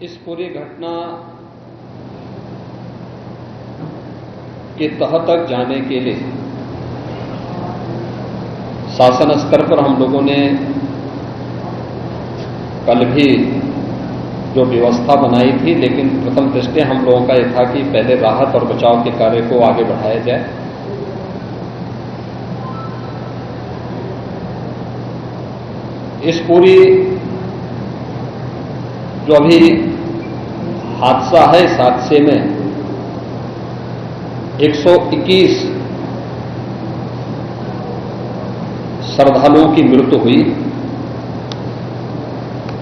इस पूरी घटना के तह तक जाने के लिए शासन स्तर पर हम लोगों ने कल भी जो व्यवस्था बनाई थी, लेकिन प्रथम दृष्टया हम लोगों का यह था कि पहले राहत और बचाव के कार्य को आगे बढ़ाया जाए। इस पूरी जो अभी हादसा है, इस हादसे में 121 श्रद्धालुओं की मृत्यु हुई,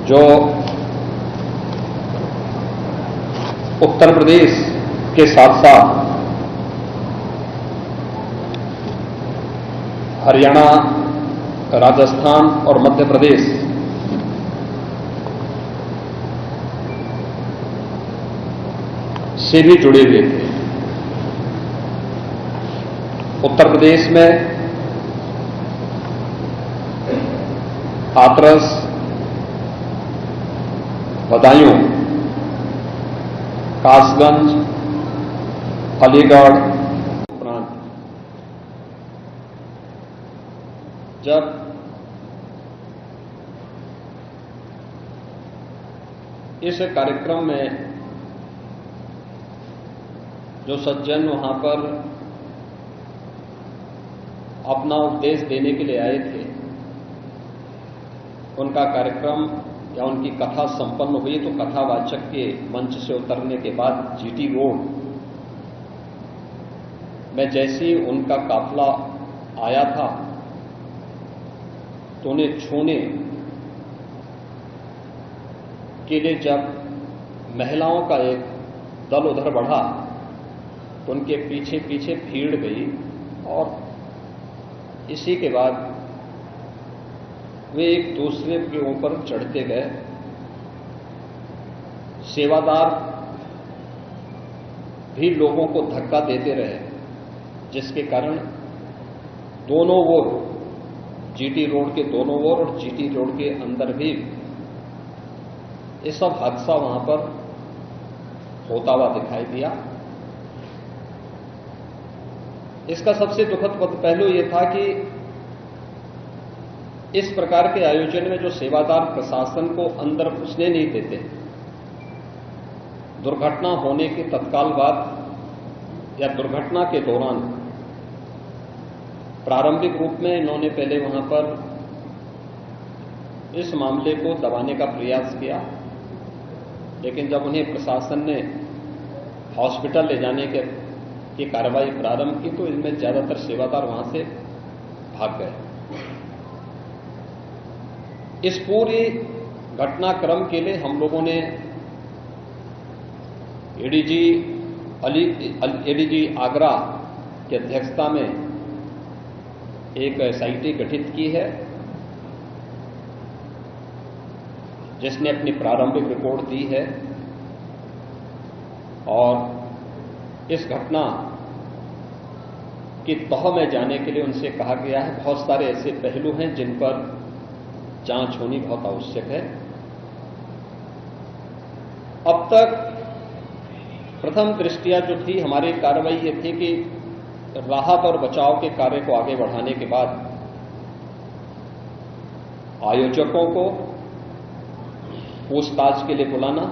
जो उत्तर प्रदेश के साथ साथ हरियाणा, राजस्थान और मध्य प्रदेश से भी जुड़े हुए थे। उत्तर प्रदेश में हाथरस, बदायूं, कासगंज, अलीगढ़ उपरांत जब इस कार्यक्रम में जो सज्जन वहां पर अपना उपदेश देने के लिए आए थे, उनका कार्यक्रम या उनकी कथा संपन्न हुई, तो कथावाचक के मंच से उतरने के बाद जीटी रोड में जैसे ही उनका काफिला आया था, तो उन्हें छूने के लिए जब महिलाओं का एक दल उधर बढ़ा, तो उनके पीछे पीछे भीड़ गई और इसी के बाद वे एक दूसरे के ऊपर चढ़ते गए। सेवादार भी लोगों को धक्का देते रहे, जिसके कारण दोनों ओर, जीटी रोड के दोनों ओर और जीटी रोड के अंदर भी ये सब हादसा वहां पर होता हुआ दिखाई दिया। इसका सबसे दुखद पहलू यह था कि इस प्रकार के आयोजन में जो सेवादार प्रशासन को अंदर घुसने नहीं देते, दुर्घटना होने के तत्काल बाद या दुर्घटना के दौरान प्रारंभिक रूप में इन्होंने पहले वहां पर इस मामले को दबाने का प्रयास किया, लेकिन जब उन्हें प्रशासन ने हॉस्पिटल ले जाने की कार्रवाई प्रारंभ की, तो इनमें ज्यादातर सेवादार वहां से भाग गए। इस पूरी घटनाक्रम के लिए हम लोगों ने एडीजी आगरा की अध्यक्षता में एक एसआईटी गठित की है, जिसने अपनी प्रारंभिक रिपोर्ट दी है। और इस घटना की तह में जाने के लिए उनसे कहा गया है, बहुत सारे ऐसे पहलू हैं जिन पर जांच होनी बहुत आवश्यक है। अब तक प्रथम दृष्टया जो थी हमारी कार्रवाई ये थी कि राहत और बचाव के कार्य को आगे बढ़ाने के बाद आयोजकों को पूछताछ के लिए बुलाना,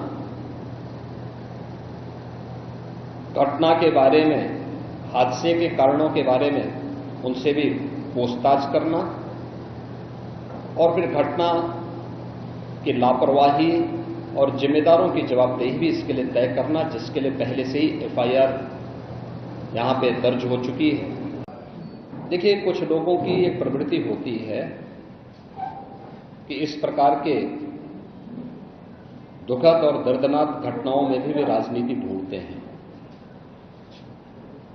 घटना के बारे में, हादसे के कारणों के बारे में उनसे भी पूछताछ करना, और फिर घटना की लापरवाही और जिम्मेदारों की जवाबदेही भी इसके लिए तय करना, जिसके लिए पहले से ही एफआईआर यहां पे दर्ज हो चुकी है। देखिए, कुछ लोगों की एक प्रवृत्ति होती है कि इस प्रकार के दुखद और दर्दनाक घटनाओं में भी वे राजनीति ढूंढते हैं,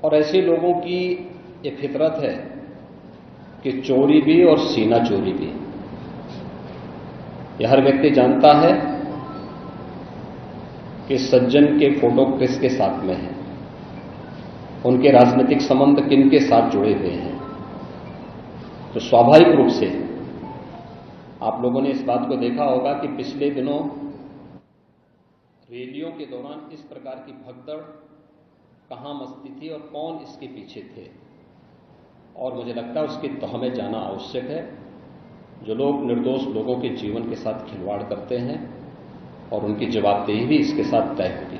और ऐसे लोगों की ये फितरत है कि चोरी भी और सीना चोरी भी। यह हर व्यक्ति जानता है कि सज्जन के फोटो किसके साथ में है, उनके राजनीतिक संबंध किन के साथ जुड़े हुए हैं। तो स्वाभाविक रूप से आप लोगों ने इस बात को देखा होगा कि पिछले दिनों रैलियों के दौरान इस प्रकार की भगदड़ कहां मचती थी और कौन इसके पीछे थे, और मुझे लगता है उसकी तह में जाना आवश्यक है। जो लोग निर्दोष लोगों के जीवन के साथ खिलवाड़ करते हैं और उनकी जवाबदेही भी इसके साथ तय होगी।